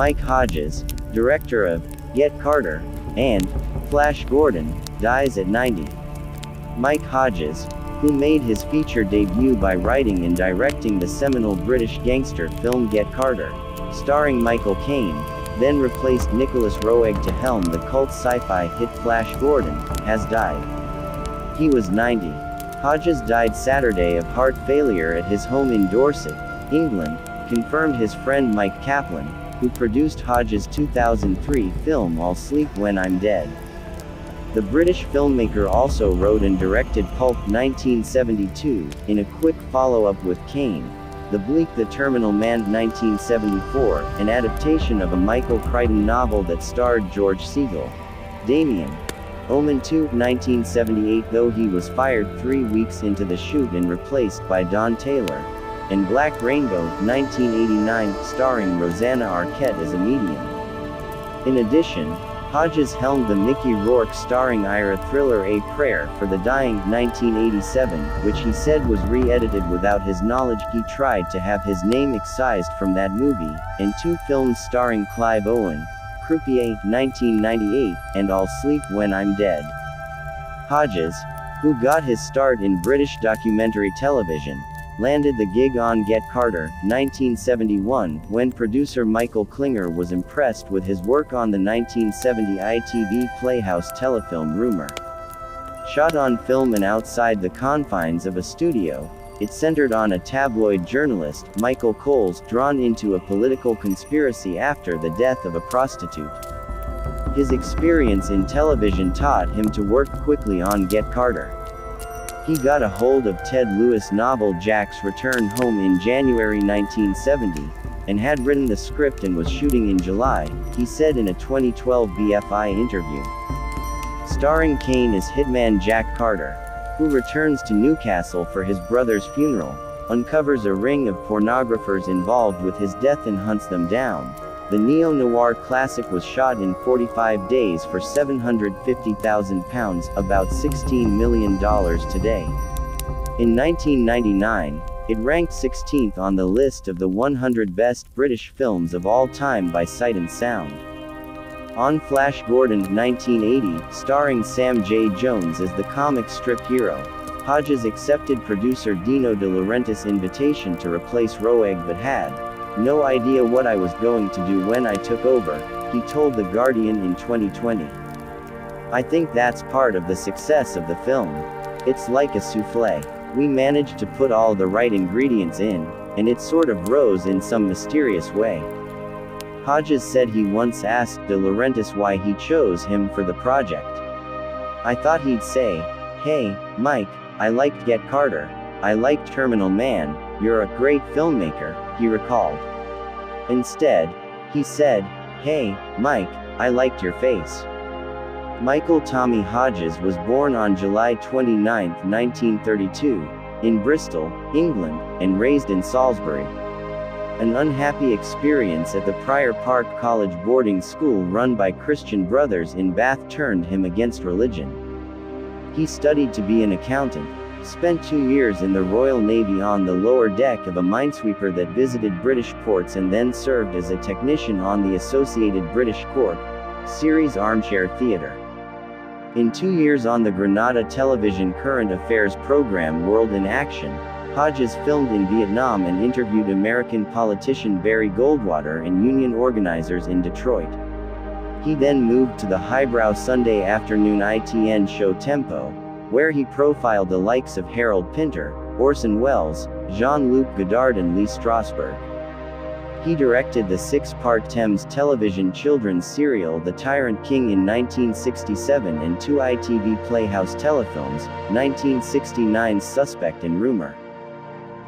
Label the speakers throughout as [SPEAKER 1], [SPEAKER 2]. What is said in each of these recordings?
[SPEAKER 1] Mike Hodges, director of Get Carter, and Flash Gordon, dies at 90. Mike Hodges, who made his feature debut by writing and directing the seminal British gangster film Get Carter, starring Michael Caine, then replaced Nicholas Roeg to helm the cult sci-fi hit Flash Gordon, has died. He was 90. Hodges died Saturday of heart failure at his home in Dorset, England, confirmed his friend Mike Kaplan, who produced Hodges' 2003 film I'll Sleep When I'm Dead. The British filmmaker also wrote and directed Pulp 1972, in a quick follow-up with Caine, The Bleak the Terminal Man 1974, an adaptation of a Michael Crichton novel that starred George Segal. Damien. Omen 2 1978, though he was fired 3 weeks into the shoot and replaced by Don Taylor. And Black Rainbow 1989, starring Rosanna Arquette as a medium. In addition, Hodges helmed the Mickey Rourke starring Ira thriller A Prayer for the Dying 1987, which he said was re-edited without his knowledge. He tried to have his name excised from that movie, and 2 films starring Clive Owen, Croupier 1998, and I'll Sleep When I'm Dead. Hodges, who got his start in British documentary television, landed the gig on Get Carter, 1971, when producer Michael Klinger was impressed with his work on the 1970 ITV Playhouse telefilm Rumor. Shot on film and outside the confines of a studio, it centered on a tabloid journalist, Michael Coles, drawn into a political conspiracy after the death of a prostitute. His experience in television taught him to work quickly on Get Carter. He got a hold of Ted Lewis' novel Jack's Return Home in January 1970, and had written the script and was shooting in July, he said in a 2012 BFI interview. Starring Caine as hitman Jack Carter, who returns to Newcastle for his brother's funeral, uncovers a ring of pornographers involved with his death and hunts them down. The neo-noir classic was shot in 45 days for £750,000, about $16 million today. In 1999, it ranked 16th on the list of the 100 best British films of all time by Sight and Sound. On Flash Gordon 1980, starring Sam J. Jones as the comic strip hero, Hodges accepted producer Dino De Laurentiis' invitation to replace Roeg but had no idea what I was going to do when I took over, he told The Guardian in 2020. I think that's part of the success of the film. It's like a souffle. We managed to put all the right ingredients in, and it sort of rose in some mysterious way. Hodges said he once asked De Laurentiis why he chose him for the project. I thought he'd say, "Hey, Mike, I liked Get Carter. I liked Terminal Man, you're a great filmmaker," he recalled. Instead, he said, "Hey, Mike, I liked your face." Michael Tommy Hodges was born on July 29, 1932, in Bristol, England, and raised in Salisbury. An unhappy experience at the Prior Park College boarding school run by Christian Brothers in Bath turned him against religion. He studied to be an accountant, spent 2 years in the Royal Navy on the lower deck of a minesweeper that visited British ports, and then served as a technician on the Associated British Corp. series Armchair Theatre. In 2 years on the Granada television current affairs program World in Action, Hodges filmed in Vietnam and interviewed American politician Barry Goldwater and union organizers in Detroit. He then moved to the highbrow Sunday afternoon ITN show Tempo, where he profiled the likes of Harold Pinter, Orson Welles, Jean-Luc Godard and Lee Strasberg. He directed the 6-part Thames television children's serial The Tyrant King in 1967 and 2 ITV Playhouse telefilms, 1969's Suspect and Rumor.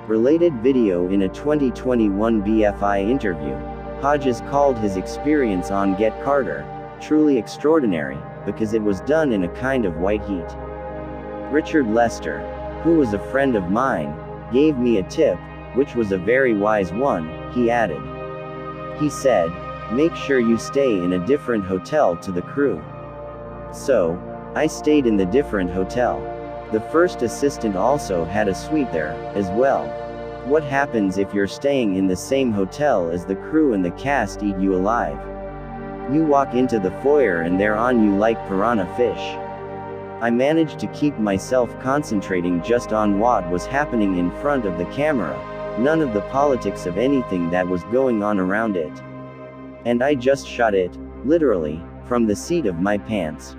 [SPEAKER 1] Related video. In a 2021 BFI interview, Hodges called his experience on Get Carter truly extraordinary, because it was done in a kind of white heat. Richard Lester, who was a friend of mine, gave me a tip, which was a very wise one, he added. He said, "Make sure you stay in a different hotel to the crew." So, I stayed in the different hotel. The first assistant also had a suite there, as well. What happens if you're staying in the same hotel as the crew and the cast eat you alive? You walk into the foyer and they're on you like piranha fish. I managed to keep myself concentrating just on what was happening in front of the camera, none of the politics of anything that was going on around it. And I just shot it, literally, from the seat of my pants.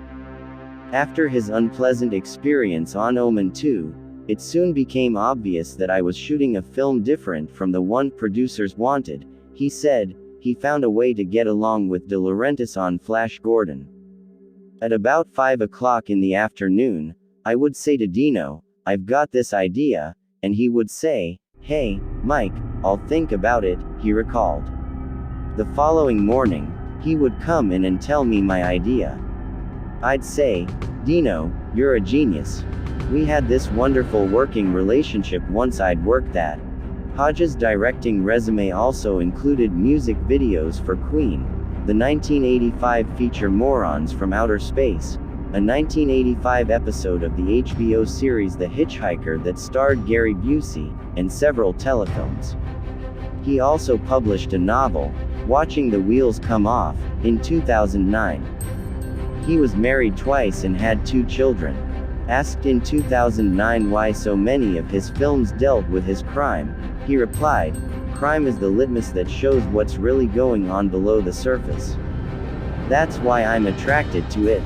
[SPEAKER 1] After his unpleasant experience on Omen 2, it soon became obvious that I was shooting a film different from the one producers wanted. He said he found a way to get along with De Laurentiis on Flash Gordon. At about 5 o'clock in the afternoon, I would say to Dino, "I've got this idea," and he would say, "Hey, Mike, I'll think about it," he recalled. The following morning, he would come in and tell me my idea. I'd say, "Dino, you're a genius. We had this wonderful working relationship once I'd worked that." Hodges' directing resume also included music videos for Queen, the 1985 feature Morons from Outer Space, a 1985 episode of the HBO series The Hitchhiker that starred Gary Busey, and several telefilms. He also published a novel, Watching the Wheels Come Off, in 2009. He was married twice and had 2 children. Asked in 2009 why so many of his films dealt with his crime, he replied, "Crime is the litmus that shows what's really going on below the surface. That's why I'm attracted to it.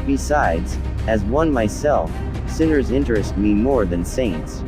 [SPEAKER 1] Besides, as one myself, sinners interest me more than saints."